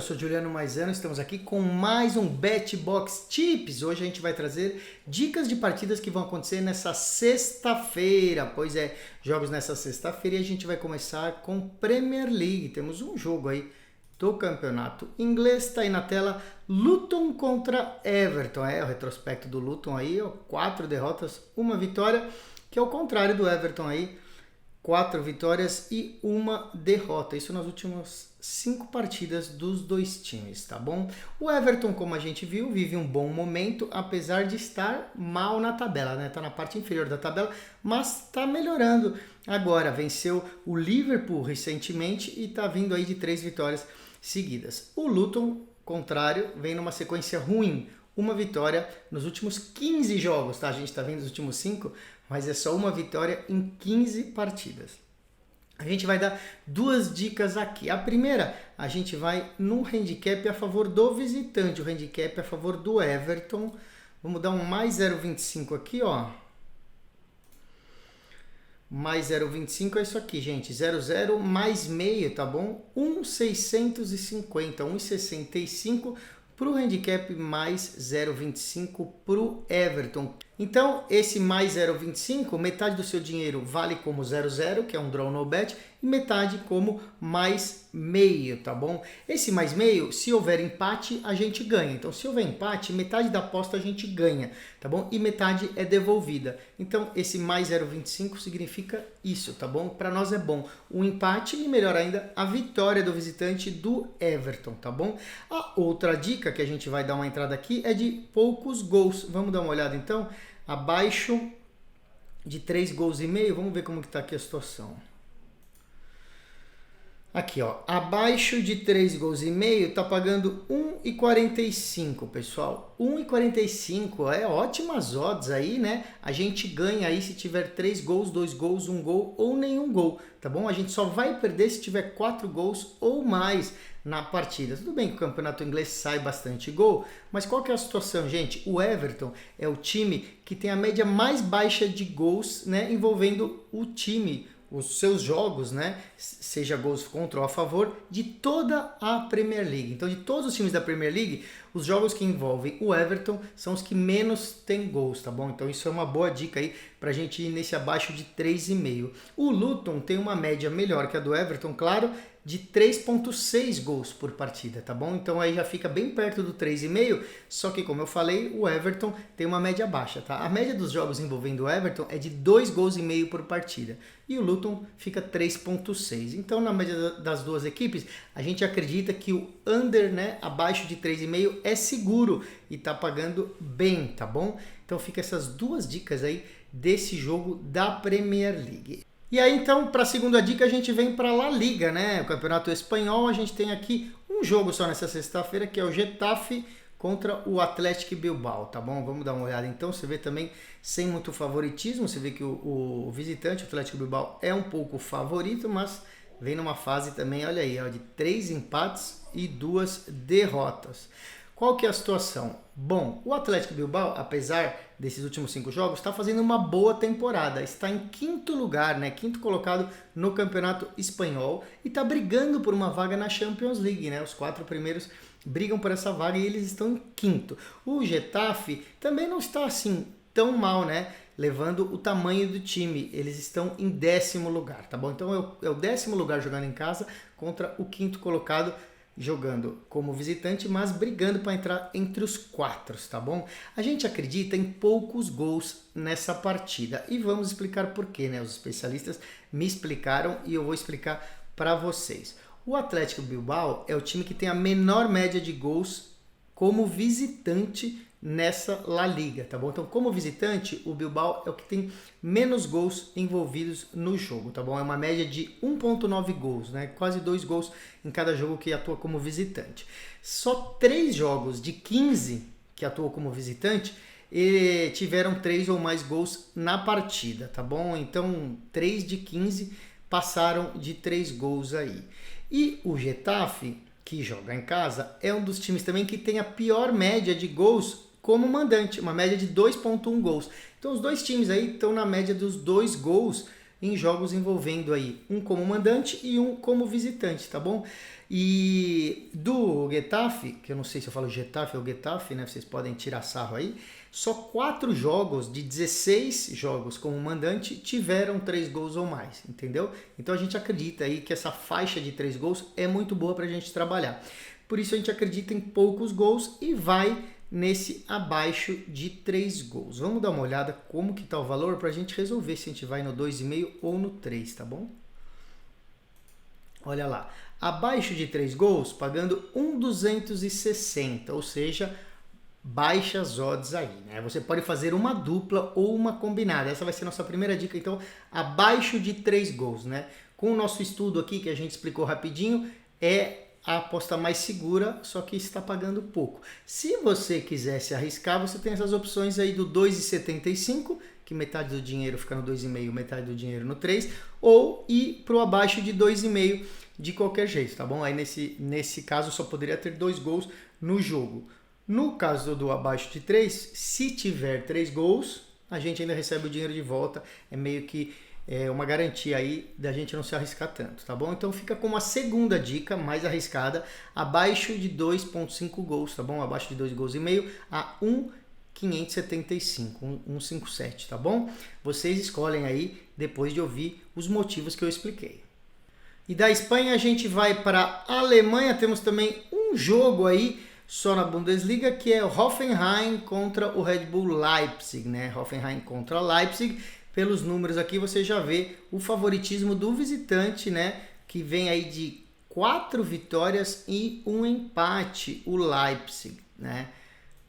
sou Juliano Maisano, estamos aqui com mais um BetBox Tips. Hoje a gente vai trazer dicas de partidas que vão acontecer nessa sexta-feira. Pois é, jogos nessa sexta-feira e a gente vai começar com Premier League. Temos um jogo aí do campeonato inglês, está aí na tela, Luton contra Everton. É o retrospecto do Luton aí, ó, 4 derrotas, 1 vitória, que é o contrário do Everton aí. 4 vitórias e 1 derrota. Isso nas últimas 5 partidas dos dois times, tá bom? O Everton, como a gente viu, vive um bom momento, apesar de estar mal na tabela, né? Tá na parte inferior da tabela, mas tá melhorando. Agora, venceu o Liverpool recentemente e tá vindo aí de 3 vitórias seguidas. O Luton, contrário, vem numa sequência ruim. 1 vitória nos últimos 15 jogos, tá? A gente tá vendo os últimos 5, mas é só 1 vitória em 15 partidas. A gente vai dar 2 dicas aqui. A primeira, a gente vai num handicap a favor do visitante, o handicap a favor do Everton. Vamos dar um mais 0,25 aqui, ó. Mais 0,25 é isso aqui, gente. 0,0 mais meio, tá bom? 1,650, 1,65 para o handicap mais 0,25 para o Everton. Então, esse mais 0,25, metade do seu dinheiro vale como 0,0, que é um draw no bet, e metade como mais meio, tá bom? Esse mais meio, se houver empate, a gente ganha. Então, se houver empate, metade da aposta a gente ganha, tá bom? E metade é devolvida. Então, esse mais 0,25 significa isso, tá bom? Para nós é bom o empate e, melhor ainda, a vitória do visitante do Everton, tá bom? A outra dica que a gente vai dar uma entrada aqui é de poucos gols. Vamos dar uma olhada, então? Abaixo de 3 gols e meio, vamos ver como que tá aqui a situação. Aqui, ó, abaixo de 3 gols e meio tá pagando 1,45, pessoal. 1,45 é ótimas odds aí, né? A gente ganha aí se tiver 3 gols, 2 gols, 1 gol ou nenhum gol, tá bom? A gente só vai perder se tiver 4 gols ou mais na partida. Tudo bem que o campeonato inglês sai bastante gol, mas qual que é a situação, gente? O Everton é o time que tem a média mais baixa de gols, né, envolvendo o time, os seus jogos, né, seja gols contra ou a favor, de toda a Premier League. Então, de todos os times da Premier League, os jogos que envolvem o Everton são os que menos tem gols, tá bom? Então, isso é uma boa dica aí pra gente ir nesse abaixo de 3,5. O Luton tem uma média melhor que a do Everton, claro, de 3,6 gols por partida, tá bom? Então aí já fica bem perto do 3,5, só que como eu falei, o Everton tem uma média baixa, tá? A média dos jogos envolvendo o Everton é de 2 gols e meio por partida, e o Luton fica 3,6. Então na média das duas equipes, a gente acredita que o under, né, abaixo de 3,5 é seguro e tá pagando bem, tá bom? Então fica essas 2 dicas aí desse jogo da Premier League. E aí, então, para a segunda dica, a gente vem para a La Liga, né? O Campeonato Espanhol, a gente tem aqui um jogo só nessa sexta-feira, que é o Getafe contra o Athletic Bilbao, tá bom? Vamos dar uma olhada, então. Você vê também, sem muito favoritismo, você vê que o visitante, o Athletic Bilbao, é um pouco favorito, mas vem numa fase também, olha aí, ó, de 3 empates e 2 derrotas. Qual que é a situação? Bom, o Athletic Bilbao, apesar desses últimos 5 jogos, está fazendo uma boa temporada. Está em 5º lugar, né? 5º colocado no Campeonato Espanhol e está brigando por uma vaga na Champions League, né? Os 4 primeiros brigam por essa vaga e eles estão em 5º. O Getafe também não está assim tão mal, né? Levando o tamanho do time. Eles estão em 10º lugar, tá bom? Então é o 10º lugar jogando em casa contra o 5º colocado jogando como visitante, mas brigando para entrar entre os 4, tá bom? A gente acredita em poucos gols nessa partida e vamos explicar por quê, né? Os especialistas me explicaram e eu vou explicar para vocês. O Athletic Bilbao é o time que tem a menor média de gols como visitante nessa La Liga, tá bom? Então, como visitante, o Bilbao é o que tem menos gols envolvidos no jogo, tá bom? É uma média de 1,9 gols, né? Quase 2 gols em cada jogo que atua como visitante. Só 3 jogos de 15 que atuam como visitante tiveram 3 ou mais gols na partida, tá bom? Então, 3 de 15 passaram de 3 gols aí. E o Getafe, que joga em casa, é um dos times também que tem a pior média de gols como mandante, uma média de 2,1 gols. Então os dois times aí estão na média dos 2 gols em jogos envolvendo aí um como mandante e um como visitante, tá bom? E do Getafe, que eu não sei se eu falo Getafe ou Getafe, né? Vocês podem tirar sarro aí. Só 4 jogos de 16 jogos como mandante tiveram 3 gols ou mais, entendeu? Então a gente acredita aí que essa faixa de 3 gols é muito boa para a gente trabalhar. Por isso a gente acredita em poucos gols e vai nesse abaixo de 3 gols. Vamos dar uma olhada como que tá o valor para a gente resolver se a gente vai no 2,5 ou no 3, tá bom? Olha lá, abaixo de 3 gols, pagando 1,260, ou seja, baixas odds aí, né? Você pode fazer uma dupla ou uma combinada. Essa vai ser a nossa primeira dica, então, abaixo de 3 gols, né? Com o nosso estudo aqui, que a gente explicou rapidinho, é a aposta mais segura, só que está pagando pouco. Se você quiser se arriscar, você tem essas opções aí do 2,75, que metade do dinheiro fica no 2,5, metade do dinheiro no 3, ou ir para o abaixo de 2,5 de qualquer jeito, tá bom? Aí nesse caso só poderia ter 2 gols no jogo. No caso do abaixo de 3, se tiver 3 gols, a gente ainda recebe o dinheiro de volta. É meio que uma garantia aí da gente não se arriscar tanto, tá bom? Então fica como a segunda dica mais arriscada, abaixo de 2,5 gols, tá bom? Abaixo de 2 gols e meio a 1,575, 1,57, tá bom? Vocês escolhem aí depois de ouvir os motivos que eu expliquei. E da Espanha a gente vai para a Alemanha, temos também um jogo aí só na Bundesliga, que é o Hoffenheim contra o Red Bull Leipzig, né? Hoffenheim contra Leipzig. Pelos números aqui você já vê o favoritismo do visitante, né? Que vem aí de 4 vitórias e 1 empate, o Leipzig, né?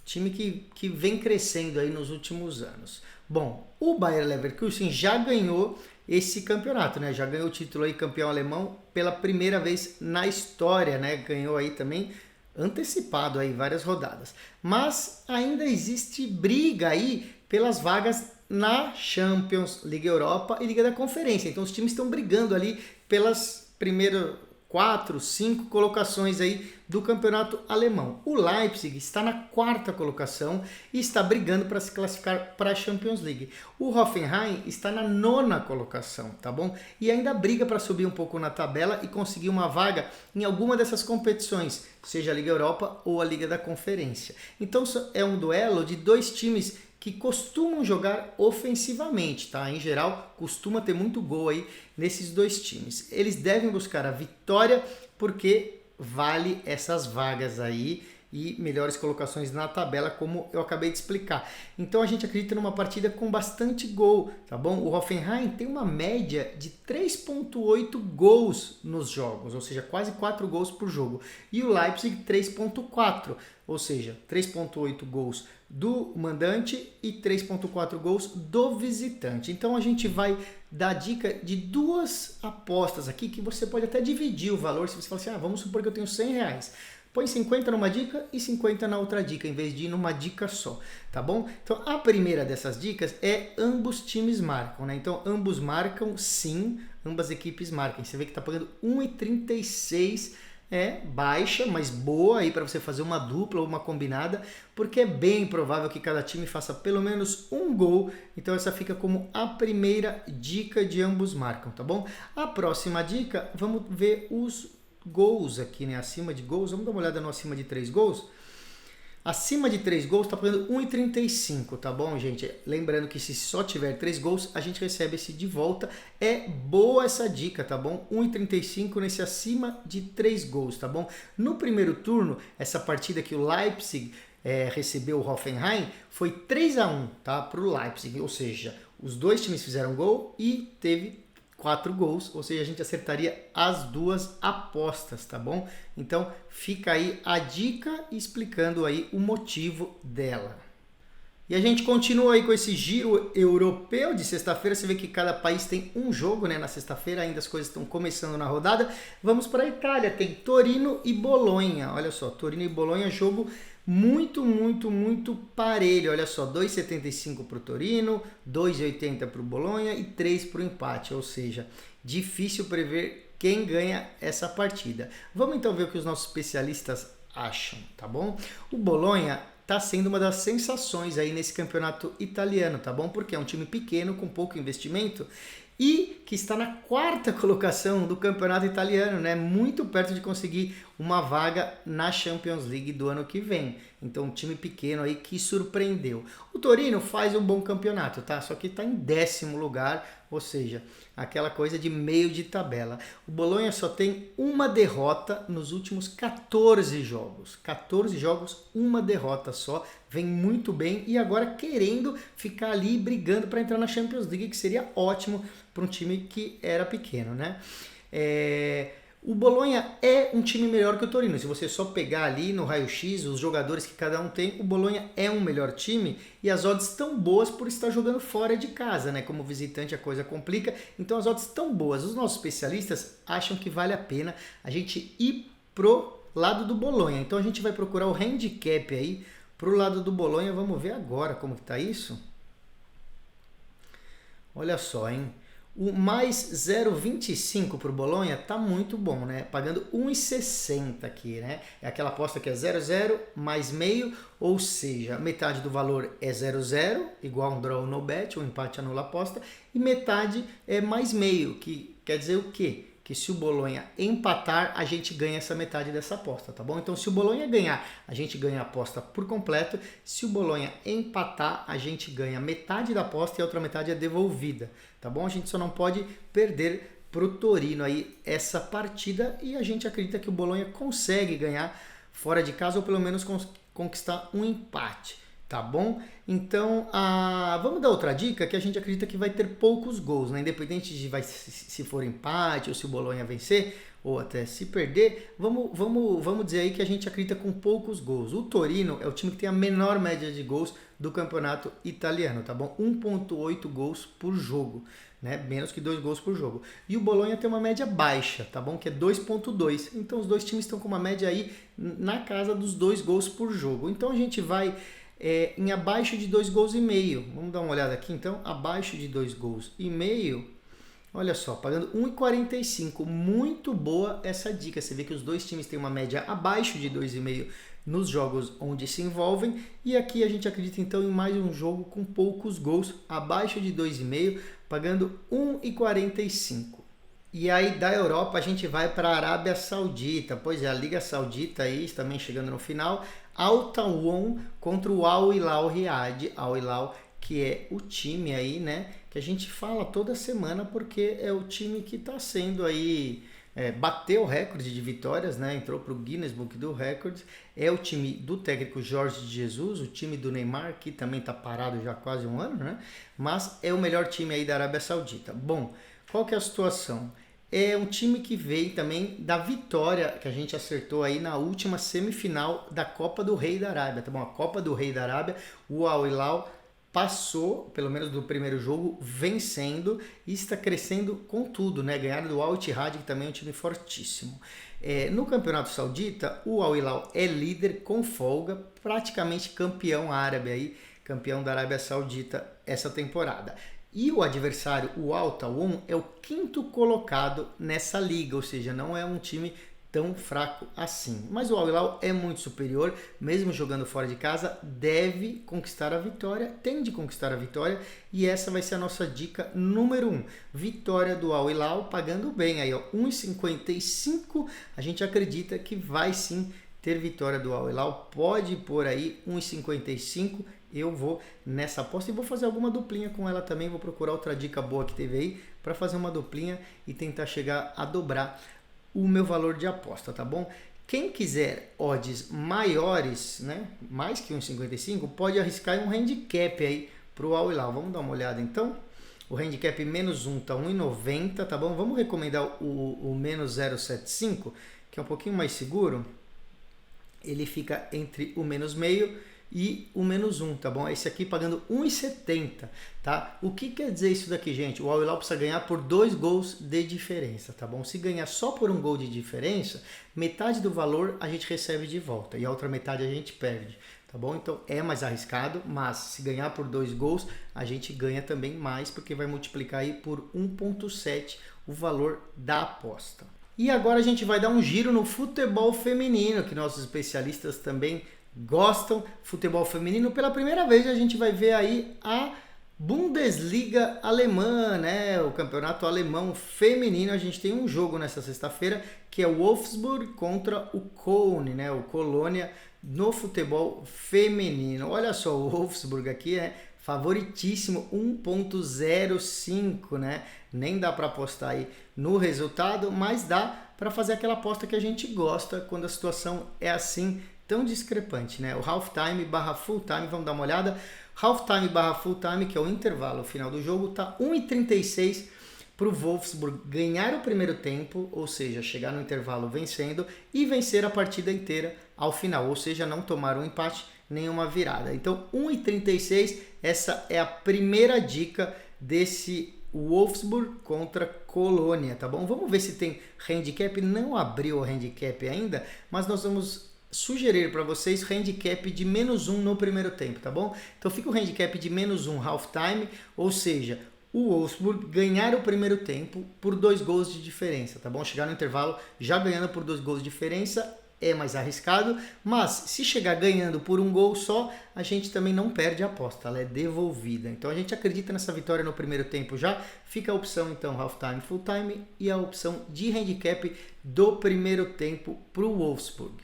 Time que vem crescendo aí nos últimos anos. Bom, o Bayer Leverkusen já ganhou esse campeonato, né? Já ganhou o título aí campeão alemão pela primeira vez na história, né? Ganhou aí também antecipado aí várias rodadas. Mas ainda existe briga aí pelas vagas na Champions, Liga Europa e Liga da Conferência. Então os times estão brigando ali pelas primeiras 4, 5 colocações aí do campeonato alemão. O Leipzig está na 4ª colocação e está brigando para se classificar para a Champions League. O Hoffenheim está na 9ª colocação, tá bom? E ainda briga para subir um pouco na tabela e conseguir uma vaga em alguma dessas competições, seja a Liga Europa ou a Liga da Conferência. Então é um duelo de 2 times que costumam jogar ofensivamente, tá? Em geral, costuma ter muito gol aí nesses 2 times. Eles devem buscar a vitória porque vale essas vagas aí e melhores colocações na tabela, como eu acabei de explicar. Então a gente acredita numa partida com bastante gol, tá bom? O Hoffenheim tem uma média de 3,8 gols nos jogos, ou seja, quase 4 gols por jogo. E o Leipzig 3,4, ou seja, 3,8 gols do mandante e 3,4 gols do visitante. Então a gente vai dar dica de 2 apostas aqui que você pode até dividir o valor. Se você falar assim, vamos supor que eu tenho R$100, põe 50 numa dica e 50 na outra dica, em vez de ir numa dica só, tá bom? Então a primeira dessas dicas é ambos times marcam, né? Então ambos marcam, sim, ambas equipes marcam. Você vê que tá pagando 1,36, baixa, mas boa aí para você fazer uma dupla ou uma combinada, porque é bem provável que cada time faça pelo menos um gol. Então essa fica como a primeira dica de ambos marcam, tá bom? A próxima dica, vamos ver os gols aqui, né? Acima de gols, vamos dar uma olhada no acima de 3 gols. Acima de 3 gols está pagando 1,35, tá bom, gente? Lembrando que se só tiver 3 gols, a gente recebe esse de volta. É boa essa dica, tá bom? 1,35 nesse acima de 3 gols, tá bom? No primeiro turno, essa partida que o Leipzig recebeu o Hoffenheim foi 3-1, tá? Para o Leipzig, ou seja, os 2 times fizeram gol e teve 4 gols, ou seja, a gente acertaria as 2 apostas, tá bom? Então fica aí a dica explicando aí o motivo dela. E a gente continua aí com esse giro europeu de sexta-feira. Você vê que cada país tem um jogo, né? Na sexta-feira ainda as coisas estão começando na rodada. Vamos para a Itália, tem Torino e Bolonha. Olha só, Torino e Bolonha, jogo muito, muito, muito parelho. Olha só, 2,75 para o Torino, 2,80 para o Bolonha e 3 para o empate. Ou seja, difícil prever quem ganha essa partida. Vamos então ver o que os nossos especialistas acham, tá bom? O Bolonha está sendo uma das sensações aí nesse campeonato italiano, tá bom? Porque é um time pequeno, com pouco investimento, e que está na 4ª colocação do campeonato italiano, né? Muito perto de conseguir uma vaga na Champions League do ano que vem. Então, um time pequeno aí que surpreendeu. O Torino faz um bom campeonato, tá? Só que está em 10º lugar, ou seja, aquela coisa de meio de tabela. O Bolonha só tem uma derrota nos últimos 14 jogos. 14 jogos, uma derrota só. Vem muito bem e agora querendo ficar ali brigando para entrar na Champions League, que seria ótimo para um time que era pequeno, né? O Bolonha é um time melhor que o Torino. Se você só pegar ali no raio-x os jogadores que cada um tem, o Bolonha é um melhor time e as odds estão boas por estar jogando fora de casa, né? Como visitante a coisa complica, então as odds estão boas. Os nossos especialistas acham que vale a pena a gente ir pro lado do Bolonha. Então a gente vai procurar o handicap aí pro lado do Bolonha. Vamos ver agora como que tá isso. Olha só, hein? O mais 0,25 para o Bolonha tá muito bom, né? Pagando 1,60 aqui, né? É aquela aposta que é 0,0 mais meio, ou seja, metade do valor é 0,0, igual um draw no bet, um empate anula a aposta, e metade é mais meio, que quer dizer o quê? Que se o Bolonha empatar, a gente ganha essa metade dessa aposta, tá bom? Então, se o Bolonha ganhar, a gente ganha a aposta por completo. Se o Bolonha empatar, a gente ganha metade da aposta e a outra metade é devolvida, tá bom? A gente só não pode perder pro Torino aí essa partida e a gente acredita que o Bolonha consegue ganhar fora de casa ou pelo menos conquistar um empate. Tá bom? Então, vamos dar outra dica que a gente acredita que vai ter poucos gols, né? Independente de se for empate ou se o Bolonha vencer ou até se perder, vamos dizer aí que a gente acredita com poucos gols. O Torino é o time que tem a menor média de gols do campeonato italiano, tá bom? 1,8 gols por jogo, né? Menos que 2 gols por jogo. E o Bolonha tem uma média baixa, tá bom? Que é 2,2. Então, os dois times estão com uma média aí na casa dos 2 gols por jogo. Então, a gente vai em abaixo de 2 gols e meio. Vamos dar uma olhada aqui então, abaixo de 2 gols e meio. Olha só, pagando 1,45. Muito boa essa dica. Você vê que os dois times têm uma média abaixo de 2,5 nos jogos onde se envolvem. E aqui a gente acredita então em mais um jogo com poucos gols, abaixo de 2,5, pagando 1,45. E aí da Europa a gente vai para a Arábia Saudita. Pois é, a Liga Saudita aí também chegando no final. Al Tawon contra o Al Hilal Riad. Al Hilal, que é o time aí, né, que a gente fala toda semana porque é o time que está sendo aí, bateu o recorde de vitórias, né, entrou para o Guinness Book do Records. É o time do técnico Jorge Jesus, o time do Neymar, que também está parado já há quase um ano, né, mas é o melhor time aí da Arábia Saudita. Bom, qual que é a situação? É um time que veio também da vitória que a gente acertou aí na última semifinal da Copa do Rei da Arábia, tá bom? A Copa do Rei da Arábia, o Al Hilal passou, pelo menos do primeiro jogo, vencendo e está crescendo com tudo, né? Ganharam do Al Ittihad, que também é um time fortíssimo. No Campeonato Saudita, o Al Hilal é líder com folga, praticamente campeão árabe aí, campeão da Arábia Saudita essa temporada. E o adversário, o Al Tawon, é o 5º colocado nessa liga, ou seja, não é um time tão fraco assim. Mas o Al Hilal é muito superior, mesmo jogando fora de casa, deve conquistar a vitória, tem de conquistar a vitória, e essa vai ser a nossa dica número 1. Vitória do Al Hilal, pagando bem aí, ó, 1,55, a gente acredita que vai sim ter vitória do Al Hilal, pode pôr aí 1,55. Eu vou nessa aposta e vou fazer alguma duplinha com ela também. Vou procurar outra dica boa que teve aí para fazer uma duplinha e tentar chegar a dobrar o meu valor de aposta, tá bom? Quem quiser odds maiores, né, mais que 1,55, pode arriscar um handicap aí para o Al Hilal. Vamos dar uma olhada então. O handicap menos 1 tá 1,90, tá bom? Vamos recomendar o menos 0,75, que é um pouquinho mais seguro. Ele fica entre o menos meio e o menos 1, tá bom? Esse aqui pagando 1,70, tá? O que quer dizer isso daqui, gente? O Al Hilal precisa ganhar por 2 gols de diferença, tá bom? Se ganhar só por 1 gol de diferença, metade do valor a gente recebe de volta e a outra metade a gente perde, tá bom? Então é mais arriscado, mas se ganhar por 2 gols, a gente ganha também mais, porque vai multiplicar aí por 1,7 o valor da aposta. E agora a gente vai dar um giro no futebol feminino, que nossos especialistas também gostam. Futebol feminino, pela primeira vez a gente vai ver aí a Bundesliga alemã, né? O campeonato alemão feminino. A gente tem um jogo nessa sexta-feira que é o Wolfsburg contra o Köln, né? O Colônia no futebol feminino. Olha só, o Wolfsburg aqui é favoritíssimo, 1.05, né? Nem dá para apostar aí no resultado, mas dá para fazer aquela aposta que a gente gosta quando a situação é assim, tão discrepante, né? O halftime barra full time, vamos dar uma olhada. Halftime barra full time, que é o intervalo final do jogo, tá 1,36 para o Wolfsburg ganhar o primeiro tempo, ou seja, chegar no intervalo vencendo e vencer a partida inteira ao final, ou seja, não tomar um empate, nenhuma virada. Então, 1,36, essa é a primeira dica desse Wolfsburg contra Colônia, tá bom? Vamos ver se tem handicap, não abriu o handicap ainda, mas nós vamos sugerir para vocês handicap de -1 no primeiro tempo, tá bom? Então fica o handicap de -1 halftime, ou seja, o Wolfsburg ganhar o primeiro tempo por 2 gols de diferença, tá bom? Chegar no intervalo já ganhando por 2 gols de diferença é mais arriscado, mas se chegar ganhando por 1 gol só, a gente também não perde a aposta, ela é devolvida. Então a gente acredita nessa vitória no primeiro tempo já, fica a opção então halftime, full time e a opção de handicap do primeiro tempo para o Wolfsburg.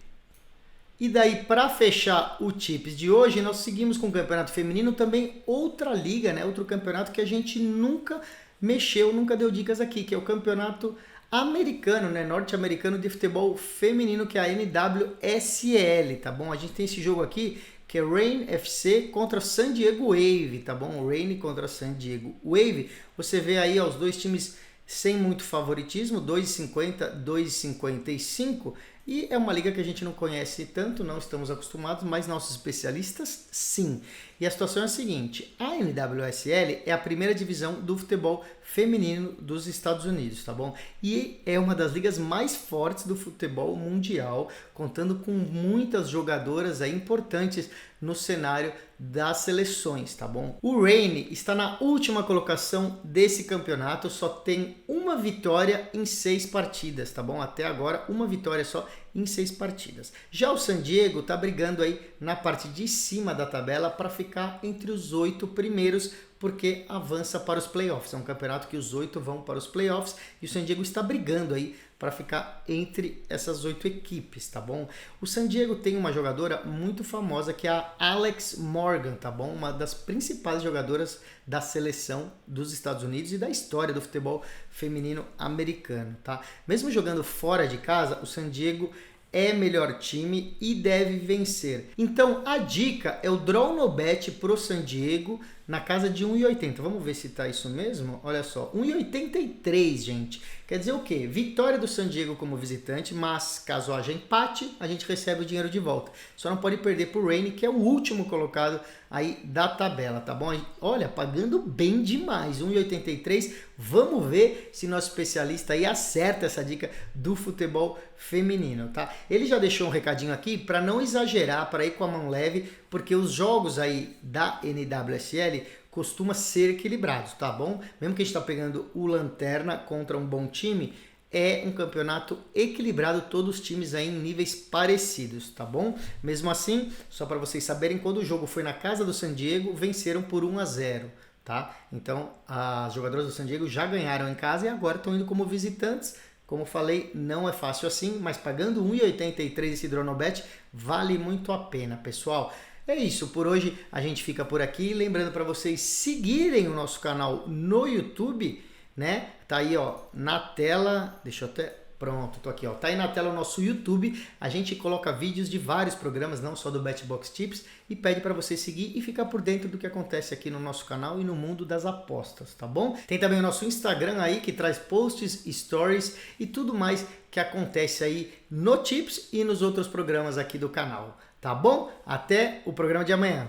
E daí, para fechar o Tips de hoje, nós seguimos com o campeonato feminino, também outra liga, né? Outro campeonato que a gente nunca mexeu, nunca deu dicas aqui, que é o campeonato americano, né? Norte-americano de futebol feminino, que é a NWSL, tá bom? A gente tem esse jogo aqui, que é Reign FC contra San Diego Wave, tá bom? Reign contra San Diego Wave. Você vê aí ó, os dois times sem muito favoritismo, 2,50, 2,55, e é uma liga que a gente não conhece tanto, não estamos acostumados, mas nossos especialistas sim. E a situação é a seguinte, a NWSL é a primeira divisão do futebol feminino dos Estados Unidos, tá bom? E é uma das ligas mais fortes do futebol mundial, contando com muitas jogadoras aí importantes no cenário das seleções, tá bom? O Reign está na última colocação desse campeonato, só tem uma vitória em 6 partidas, tá bom? Até agora, uma vitória só em 6 partidas. Já o San Diego tá brigando aí na parte de cima da tabela para ficar entre os 8 primeiros, porque avança para os playoffs. É um campeonato que os 8 vão para os playoffs e o San Diego está brigando aí para ficar entre essas 8 equipes, tá bom? O San Diego tem uma jogadora muito famosa que é a Alex Morgan, tá bom? Uma das principais jogadoras da seleção dos Estados Unidos e da história do futebol feminino americano, tá? Mesmo jogando fora de casa, o San Diego é melhor time e deve vencer. Então a dica é o draw no bet pro San Diego na casa de 1,80. Vamos ver se tá isso mesmo? Olha só, 1,83, gente. Quer dizer o quê? Vitória do San Diego como visitante, mas caso haja empate, a gente recebe o dinheiro de volta. Só não pode perder pro Reign, que é o último colocado aí da tabela, tá bom? Olha, pagando bem demais, 1,83. Vamos ver se nosso especialista aí acerta essa dica do futebol feminino, tá? Ele já deixou um recadinho aqui para não exagerar, para ir com a mão leve, porque os jogos aí da NWSL costuma ser equilibrados, tá bom? Mesmo que a gente está pegando o Lanterna contra um bom time, é um campeonato equilibrado, todos os times aí em níveis parecidos, tá bom? Mesmo assim, só para vocês saberem, quando o jogo foi na casa do San Diego, venceram por 1-0, tá? Então, as jogadoras do San Diego já ganharam em casa e agora estão indo como visitantes. Como falei, não é fácil assim, mas pagando 1,83 esse Dronobet vale muito a pena, pessoal. É isso, por hoje a gente fica por aqui. Lembrando para vocês seguirem o nosso canal no YouTube, né? Tá aí, ó, na tela. Deixa eu até... Pronto, tô aqui, ó. Tá aí na tela o nosso YouTube. A gente coloca vídeos de vários programas, não só do BetBox Tips, e pede para você seguir e ficar por dentro do que acontece aqui no nosso canal e no mundo das apostas, tá bom? Tem também o nosso Instagram aí que traz posts, stories e tudo mais que acontece aí no Tips e nos outros programas aqui do canal, tá bom? Até o programa de amanhã.